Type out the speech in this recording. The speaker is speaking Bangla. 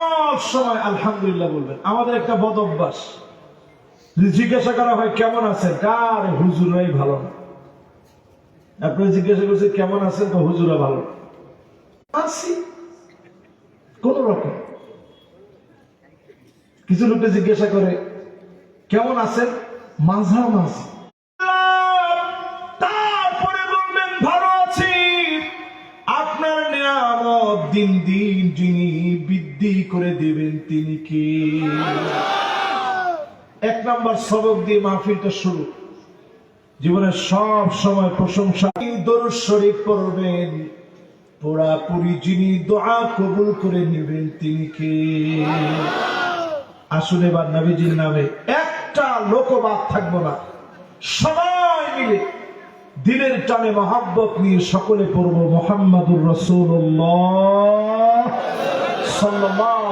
সব সময় আলহামদুলিল্লাহ বলবেন। আমাদের একটা বদ অভ্যাস, জিজ্ঞাসা করা হয় কেমন আছেন, কার হুজুরাই ভালো না। আপনি জিজ্ঞাসা করছেন কেমন আছেন, তো হুজুরা ভালো আছি কোন রকম। কিছু লোককে জিজ্ঞাসা করে কেমন আছেন, মাঝামাঝি। তারপরে বলবেন ভালো আছি। আপনার নিয়ামত দিন দিন যিনি বৃদ্ধি করে দিবেন তিনি কি? এক নাম্বার সবক দিয়ে মাহফিলটা শুরু। জীবনের সব সময় প্রশংসা, দরুদ শরীফ পড়বেন, পুরাপুরি যিনি দোয়া কবুল করে নেবেন তিনি কে? আসুন এবার নবীজির নামে একটা লোকবাদ থাকবো না, সবাই মিলে দিলের টানে মহব্বত নিয়ে সকলে পড়বো মুহাম্মাদুর রাসূলুল্লাহ সাল্লাল্লাহু